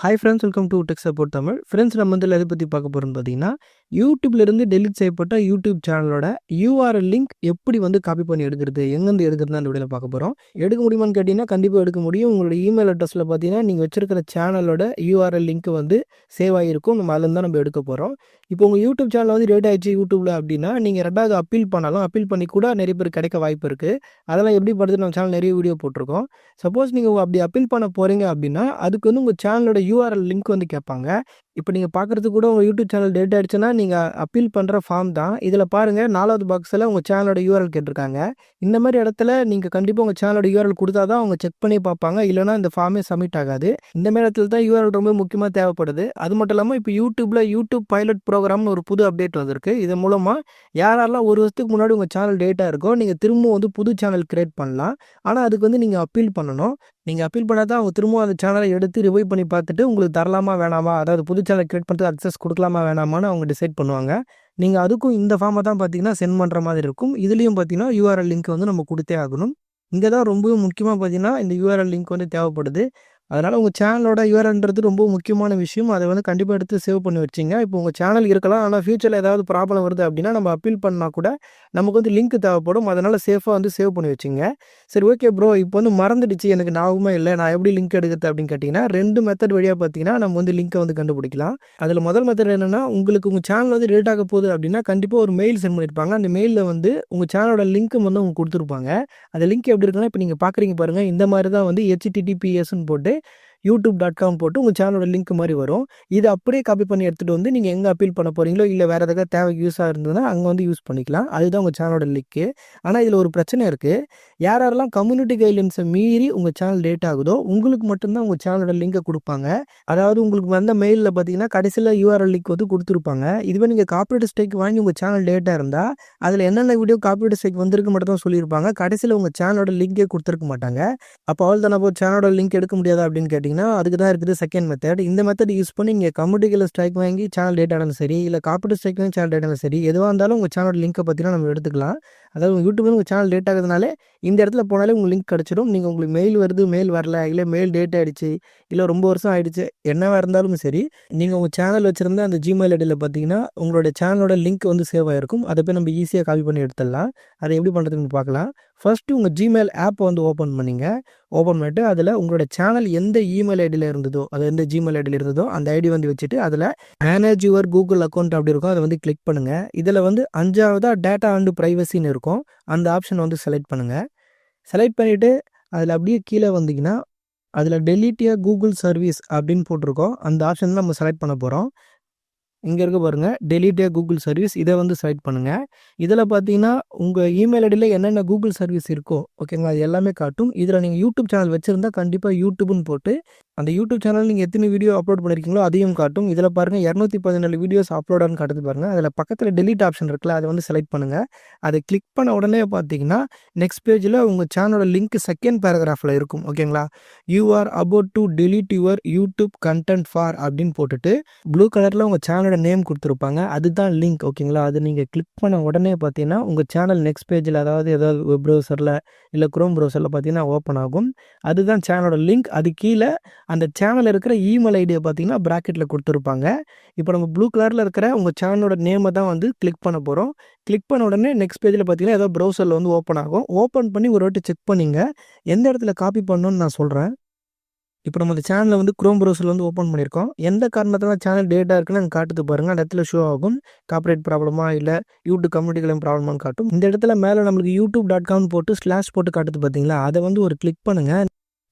Hi friends, welcome to tech support Tamil. Friends, நம்ம வந்து எதை பற்றி பார்க்க போகிறோம்னு பார்த்தீங்கன்னா, யூடியூப்லேருந்து டெலிட் செய்யப்பட்ட யூடியூப் சேனலோட யூஆர்எல் லிங்க் எப்படி வந்து காப்பி பண்ணி எடுக்கிறது, எங்கேருந்து எடுக்கிறது அந்த வீடியோவில் பார்க்க போகிறோம். எடுக்க முடியுமான்னு கேட்டிங்கன்னா, கண்டிப்பாக எடுக்க முடியும். உங்களோட இமெயில் அட்ரஸில் பார்த்தீங்கன்னா, நீங்கள் வச்சிருக்கிற சேனலோட யூஆர்எல் லிங்க் வந்து சேவ் ஆகிருக்கும். நம்ம அதுலேருந்து தான் நம்ம எடுக்க போகிறோம். இப்போ உங்கள் யூடியூப் சேனல் வந்து டேட் ஆயிடுச்சு யூடியூப்பில் அப்படின்னா, நீங்கள் ரெண்டாவது அப்பீல் பண்ணாலும் அப்பீல் பண்ணி கூட நிறைய பேர் கிடைக்க வாய்ப்பு இருக்குது. அதெல்லாம் எப்படி பண்ணுறது, நம்ம சேனல் நிறைய வீடியோ போட்டிருக்கோம். சப்போஸ் நீங்கள் அப்படி அப்பீல் பண்ண போகிறீங்க அப்படின்னா, அதுக்கு வந்து உங்கள் சேனலோட யூஆர்எல் லிங்க் வந்து கேட்பாங்க. இப்போ நீங்கள் பார்க்குறதுக்கு கூட உங்கள் யூடியூப் சேனல் டேட் ஆயிடுச்சுன்னா, நீங்கள் அப்பீல் பண்ணுற ஃபார்ம் தான். இதில் பாருங்கள், 4வது பாக்ஸில் உங்கள் சேனலோட யூஆர்எல் கேட்டிருக்காங்க. இந்த மாதிரி இடத்துல நீங்கள் கண்டிப்பாக உங்கள் சேனலோட யூஆர்எல் கொடுத்தா தான் அவங்க செக் பண்ணி பார்ப்பாங்க. இல்லைனா இந்த ஃபார்மே சப்மிட் ஆகாது. இந்த மாதிரி இடத்துல தான் யூஆர்எல் ரொம்ப முக்கியமாக தேவைப்படுது. அது மட்டும் இல்லாமல் இப்போ யூடியூப்பில் யூடியூப் பைலட் ப்ரோக்ராம்னு ஒரு புது அப்டேட் வந்திருக்கு. இதன் மூலமாக யாரெல்லாம் ஒரு வருஷத்துக்கு முன்னாடி உங்கள் சேனல் டேட்டாக இருக்கோ, நீங்கள் திரும்பவும் வந்து புது சேனல் கிரியேட் பண்ணலாம். ஆனால் அதுக்கு வந்து நீங்கள் அப்பீல் பண்ணணும். நீங்கள் அப்பீல் பண்ணால் தான் அவங்க திரும்பவும் அந்த சேனலை எடுத்து ரிவைவ் பண்ணி பார்த்துட்டு உங்களுக்கு தரலாமா வேணாமா, அதாவது புது சேனல் கிரியேட் பண்ணுறதுக்கு அக்சஸ் கொடுக்கலாமா வேணாமான்னு அவங்க டிசைட் பண்ணுவாங்க. நீங்கள் அதுக்கும் இந்த ஃபார்மை தான் பார்த்தீங்கன்னா சென்ட் பண்ணுற மாதிரி இருக்கும். இதுலேயும் பார்த்தீங்கன்னா யூஆர்எல் லிங்க் வந்து நம்ம கொடுத்தே ஆகணும். இங்கே தான் ரொம்பவும் முக்கியமாக பார்த்தீங்கன்னா இந்த யூஆர்எல் லிங்க் வந்து தேவைப்படுது. அதனால் உங்கள் சேனலோட யூஆர்எல்ன்றது ரொம்ப முக்கியமான விஷயம். அதை வந்து கண்டிப்பாக எடுத்து சேவ் பண்ணி வச்சிங்க. இப்போ உங்கள் சேனல் இருக்கலாம், ஆனால் ஃபியூச்சரில் ஏதாவது ப்ராப்ளம் வருது அப்படின்னா நம்ம அப்பீல் பண்ணால் கூட நமக்கு வந்து லிங்க் தேவைப்படும். அதனால் சேஃபாக வந்து சேவ் பண்ணி வச்சிங்க. சரி, ஓகே ப்ரோ, இப்போ வந்து மறந்துடுச்சு, எனக்கு ஞாபகமே இல்லை, நான் எப்படி லிங்க் எடுக்கிறது அப்படின்னு கேட்டிங்கன்னா, 2 மெத்தட் வழியாக பார்த்தீங்கன்னா நம்ம வந்து லிங்க்கை வந்து கண்டுபிடிக்கலாம். அதில் முதல் மெத்தட் என்னென்னா, உங்களுக்கு உங்கள் சேனல் வந்து டெலிட் ஆக போகுது அப்படின்னா கண்டிப்பாக ஒரு மெயில் சென்ட் பண்ணியிருப்பாங்க. அந்த மெயிலில் வந்து உங்கள் சேனலோட லிங்க்கு வந்து அவங்க கொடுத்துருப்பாங்க. அந்த லிங்க் எப்படி இருக்குன்னா, இப்போ நீங்கள் பார்க்குறீங்க பாருங்கள், இந்த மாதிரி தான் வந்து https போட்டு youtube.com போட்டு உங்கள் சேனலோட லிங்க் மாதிரி வரும். இதை அப்படியே காப்பி பண்ணி எடுத்துகிட்டு வந்து நீங்கள் எங்கே அப்பீல் பண்ண போகிறீங்களோ, இல்லை வேறு எதாவது தேவைக்கு யூஸாக இருந்ததுன்னா அங்கே வந்து யூஸ் பண்ணிக்கலாம். அதுதான் உங்கள் சேனலோட லிங்க்கு. ஆனால் இதில் ஒரு பிரச்சனை இருக்குது. யாரெல்லாம் கம்யூனிட்டி கைட்லைன்ஸை மீறி உங்கள் சேனல் டேட் ஆகுதோ உங்களுக்கு மட்டும்தான் உங்கள் சேனலோட லிங்கை கொடுப்பாங்க. அதாவது உங்களுக்கு வந்த மெயிலில் பார்த்தீங்கன்னா கடைசியில் யூஆர்எல் லிங்க் வந்து கொடுத்துருப்பாங்க. இதுவே நீங்கள் காப்பிரைட் ஸ்ட்ரைக் வாங்கி உங்கள் சேனல் டேட்டாக இருந்தால் அதில் என்னென்ன வீடியோ காப்பிரைட் ஸ்ட்ரைக் வந்திருக்கு மட்டும் தான் சொல்லியிருப்பாங்க. கடைசியில் உங்கள் சேனலோட லிங்கே கொடுத்துருக்க மாட்டாங்க. அப்போ அவள் தானே அப்போ சேனலோட லிங்க் எடுக்க முடியாதா அப்படின்னு கேட்டிங்கன்னா, அதுக்கு தான் இருக்குது செகண்ட் மெத்தட். இந்த மெத்தட் யூஸ் பண்ணி நீங்கள் கம்யூனிட்டியில் ஸ்ட்ரைக் வாங்கி சேனல் டேட் ஆனாலும் சரி, இல்லை காப்பிரைட் ஸ்ட்ரைக் வாங்கி சேனல் டேட் ஆனாலும் சரி, எதுவாக இருந்தாலும் உங்கள் சேனலோட லிங்கை பார்த்தீங்கன்னா நம்ம எடுத்துக்கலாம். அதாவது உங்கள் யூடியூப் உங்கள் சேனல் டேட் ஆகுதுனாலே இந்த இடத்துல போனாலே உங்களுக்கு லிங்க் கிடச்சிடும். நீங்கள் உங்களுக்கு மெயில் வருது, மெயில் வரல, இல்லை மெயில் டேட் ஆகிடுச்சு, இல்லை ரொம்ப வருஷம் ஆகிடுச்சு, என்னவாக இருந்தாலும் சரி, நீங்கள் உங்கள் சேனல் வச்சுருந்தா அந்த ஜிமெயில் ஐடியில் பார்த்தீங்கன்னா உங்களோட சேனலோட லிங்க் வந்து சேவ் ஆகிருக்கும். அதை போய் நம்ம ஈஸியாக காப்பி பண்ணி எடுத்துடலாம். அதை எப்படி பண்ணுறதுன்னு பார்க்கலாம். ஃபஸ்ட்டு உங்கள் ஜிமெயில் ஆப்பை வந்து ஓப்பன் பண்ணிங்க. ஓப்பன் பண்ணிட்டு அதில் உங்களோட சேனல் எந்த இமெயில் ஐடியில் இருந்ததோ, அது எந்த ஜிமெயில் ஐடியில் இருந்ததோ அந்த ஐடி வந்து வச்சுட்டு அதில் மேனேஜ் யுவர் கூகுள் அக்கௌண்ட் அப்படி இருக்கும், அதை வந்து கிளிக் பண்ணுங்கள். இதில் வந்து 5வதாக டேட்டா அண்ட் ப்ரைவசின்னு இருக்கும். அந்த ஆப்ஷன் வந்து செலக்ட் பண்ணுங்கள். செலக்ட் பண்ணிவிட்டு அதில் அப்படியே கீழே வந்தீங்கன்னா அதில் டெலீட் யுவர் கூகுள் சர்வீஸ் அப்படின்னு போட்டிருக்கோம். அந்த ஆப்ஷன் நம்ம செலக்ட் பண்ண போகிறோம். இங்கே இருக்க பாருங்கள், டெலீட் யுவர் கூகுள் சர்வீஸ், இதை வந்து செலக்ட் பண்ணுங்கள். இதில் பார்த்தீங்கன்னா உங்கள் இமெயில் ஐடியில் என்னென்ன கூகுள் சர்வீஸ் இருக்கோ, ஓகேங்களா, அது எல்லாமே காட்டும். இதில் நீங்கள் யூடியூப் சேனல் வச்சுருந்தா கண்டிப்பாக யூடியூப்னு போட்டு அந்த யூடியூப் சேனல் நீங்கள் எத்தனை வீடியோ அப்லோட் பண்ணியிருக்கீங்களோ அதையும் காட்டும். இதில் பாருங்கள் 217 வீடியோஸ் அப்லோடான்னு காட்டுது பாருங்கள். அதில் பக்கத்தில் டெலீட் ஆப்ஷன் இருக்குல்ல, அதை வந்து செலக்ட் பண்ணுங்கள். அதை கிளிக் பண்ண உடனே பார்த்தீங்கன்னா நெக்ஸ்ட் பேஜில் உங்கள் சேனலோட லிங்க் செகண்ட் பேராகிராஃபில் இருக்கும். ஓகேங்களா, you are about to delete your YouTube content for அப்படின்னு போட்டுட்டு ப்ளூ கலரில் உங்கள் சேனலோட நேம் கொடுத்துருப்பாங்க. அதுதான் லிங்க். ஓகேங்களா, அது நீங்கள் கிளிக் பண்ண உடனே பார்த்தீங்கன்னா உங்கள் சேனல் நெக்ஸ்ட் பேஜில் ஏதாவது வெப் ப்ரௌசரில் இல்லை குரோம் ப்ரௌசரில் பார்த்தீங்கன்னா ஓப்பன் ஆகும். அதுதான் சேனலோட லிங்க். அது கீழே அந்த சேனலில் இருக்கிற இமெயில் ஐடியை பார்த்தீங்கன்னா ப்ராக்கெட்டில் கொடுத்துருப்பாங்க. இப்போ நம்ம ப்ளூ கலரில் இருக்கிற உங்கள் சேனலோட நேமை தான் வந்து கிளிக் பண்ண போகிறோம். கிளிக் பண்ண உடனே நெக்ஸ்ட் பேஜில் பார்த்தீங்கன்னா ஏதோ ப்ரௌசரில் வந்து ஓப்பன் ஆகும். ஓப்பன் பண்ணி ஒரு வாட்டி செக் பண்ணிங்க. எந்த இடத்துல காப்பி பண்ணணும்னு நான் சொல்கிறேன். இப்போ நம்ம அந்த சேனலை வந்து குரோம் ப்ரௌசரில் வந்து ஓப்பன் பண்ணியிருக்கோம். எந்த காரணத்தில் சேனல் டேட்டா இருக்குன்னு அங்கே காட்டுது பாருங்கள். அந்த இடத்துல ஷோ ஆகும். காப்பிரைட் ப்ராப்ளமா இல்லை யூடியூப் கம்யூனிட்டி ப்ராப்ளமானு காட்டும். இந்த இடத்துல மேலே நம்மளுக்கு youtube.com போட்டு ஸ்லாஷ் போட்டு காட்டுது பார்த்தீங்களா, அதை வந்து ஒரு கிளிக் பண்ணுங்கள்.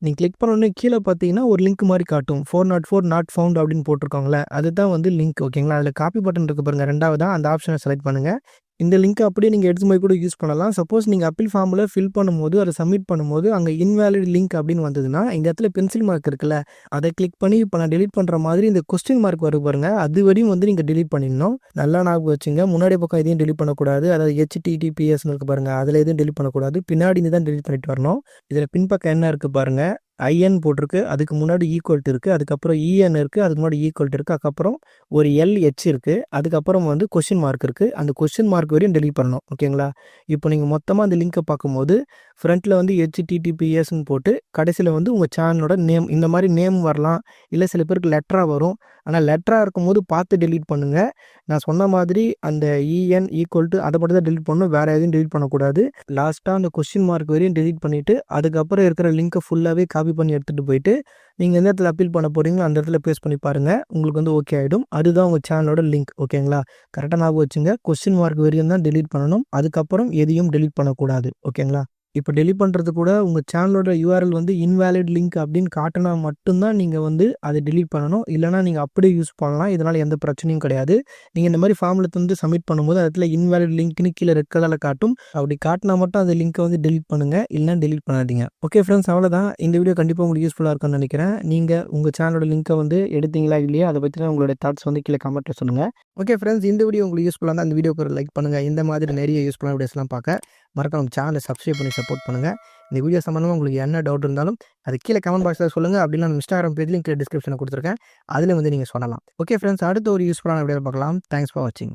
நீங்கள் கிளிக் பண்ண உடனே கீழே பார்த்தீங்கன்னா ஒரு லிங்க் மாதிரி காட்டும். 404 நாட் ஃபவுண்ட் அப்படின்னு போட்டிருக்காங்களே, அதுதான் வந்து லிங்க். ஓகேங்களா, அதில் காப்பி பட்டன் இருக்குது பாருங்கள், 2வதாக அந்த ஆப்ஷனை செலக்ட் பண்ணுங்கள். இந்த லிங்க்கை அப்படியே நீங்கள் எடுத்து போய் கூட யூஸ் பண்ணலாம். சப்போஸ் நீங்கள் அப்பீல் ஃபார்மில் ஃபில் பண்ணும்போது அதை சப்மிட் பண்ணும்போது அங்கே இன்வேலிட் லிங்க் அப்படின்னு வந்ததுன்னா இந்த இடத்துல பென்சில் மார்க் இருக்குல்ல, அதை கிளிக் பண்ணி இப்போ நான் டெலிட் பண்ணுற மாதிரி இந்த கொஸ்டின் மார்க் வரும் பாருங்கள், அது வரையும் வந்து நீங்கள் டெலிட் பண்ணிடணும். நல்லா ஞாபகம் வச்சுங்க. முன்னாடி பக்கம் எதையும் டெலிட் பண்ணக்கூடாது. அதாவது https இருக்குது பாருங்கள், அதில் எதுவும் டெலிட் பண்ணக்கூடாது. பின்னாடி தான் டெலிட் பண்ணிட்டு வரணும். இதில் பின்பக்கம் என்ன இருக்குது பாருங்கள், ஐஎன் போட்டிருக்கு, அதுக்கு முன்னாடி ஈக்குவல் டு இருக்குது, அதுக்கப்புறம் இஎன் இருக்குது, அதுக்கு முன்னாடி ஈக்குவல் டு இருக்குது, அதுக்கப்புறம் ஒரு எல்ஹெச் இருக்குது, அதுக்கப்புறம் வந்து கொஸ்டின் மார்க் இருக்குது. அந்த கொஸ்டின் மார்க் வரையும் டெலீட் பண்ணணும். ஓகேங்களா? இப்போ நீங்கள் மொத்தமாக அந்த லிங்க்கை பார்க்கும்போது ஃப்ரண்ட்டில் வந்து HTTPSன்னு போட்டு கடைசியில் வந்து உங்கள் சேனலோட நேம், இந்த மாதிரி நேம் வரலாம், இல்லை சில பேருக்கு லெட்டராக வரும். ஆனால் லெட்டராக இருக்கும்போது பார்த்து டெலீட் பண்ணுங்கள். நான் சொன்ன மாதிரி அந்த இஎன் ஈக்குவல் டு அதை மட்டும் தான் டெலீட் பண்ணணும், வேறு எதுவும் டெலீட் பண்ணக்கூடாது. லாஸ்ட்டாக அந்த கொஸ்டின் மார்க் வரையும் டெலீட் பண்ணிவிட்டு அதுக்கப்புறம் இருக்கிற லிங்க்கை ஃபுல்லாகவே காப்பி பண்ணி எடுத்துகிட்டு போயிட்டு நீங்கள் எந்த இடத்துல அப்பீல் பண்ண போகிறீங்களோ அந்த இடத்துல பேஸ்ட் பண்ணி பாருங்கள். உங்களுக்கு வந்து ஓகே ஆகிடும். அதுதான் உங்கள் சேனலோட லிங்க். ஓகேங்களா? கரெக்டாக ஞாபகம் வச்சுங்க. கொஸ்டின் மார்க் வரையும் தான் டெலீட் பண்ணணும், அதுக்கப்புறம் எதையும் டெலீட் பண்ணக்கூடாது. ஓகேங்களா? இப்போ டெலீட் பண்ணுறது கூட உங்கள் சேனலோட யூஆர்எல் வந்து இன்வேலிட் லிங்க் அப்படின்னு காட்டினா மட்டும்தான் நீங்கள் வந்து அதை டெலீட் பண்ணணும். இல்லைனா நீங்கள் அப்படியே யூஸ் பண்ணலாம். இதனால் எந்த பிரச்சனையும் கிடையாது. நீங்கள் இந்த மாதிரி ஃபார்மில் வந்து சப்மிட் பண்ணும்போது அதில் இன்வேலிட் லிங்க்னு கீழே ரெட் கலரில் காட்டும். அப்படி காட்டினா மட்டும் அந்த லிங்க்கை வந்து டெலீட் பண்ணுங்கள், இல்லைனா டெலீட் பண்ணாதீங்க. ஓகே ஃப்ரெண்ட்ஸ், அவ்வளோதான். இந்த வீடியோ கண்டிப்பாக உங்களுக்கு யூஸ்ஃபுல்லாக இருக்கும்னு நினைக்கிறேன். நீங்கள் உங்கள் சேனலோட லிங்க்கை வந்து எடுத்தீங்களா இல்லையா, அதை பற்றின உங்களோட தாட்ஸ் வந்து கீழே கமெண்ட்டில் சொல்லுங்கள். ஓகே ஃப்ரெண்ட்ஸ், இந்த வீடியோ உங்களுக்கு யூஸ்ஃபுல்லாக இருந்தால் அந்த வீடியோக்கு ஒரு லைக் பண்ணுங்கள். இந்த மாதிரி நிறைய யூஸ்ஃபுல்லான வீடியோஸ்லாம் பார்க்க மறக்காம சேனலை சப்ஸ்கிரைப் பண்ணி சப்போர்ட் பண்ணுங்கள். இந்த வீடியோ சம்மந்தமாக உங்களுக்கு என்ன டவுட் இருந்தாலும் அது கீழே கமெண்ட் பாக்ஸில் சொல்லுங்கள். அப்படின்னா இன்ஸ்டாகிராம் பேஜ்லையும் கீழே டிஸ்கிரிப்ஷனில் கொடுத்துருக்கேன், அதில் வந்து நீங்கள் சொல்லலாம். ஓகே ஃப்ரெண்ட்ஸ், அடுத்த ஒரு யூஸ்ஃபுல்லான வீடியோ பார்க்கலாம். தேங்க்ஸ் ஃபார் வாட்சிங்.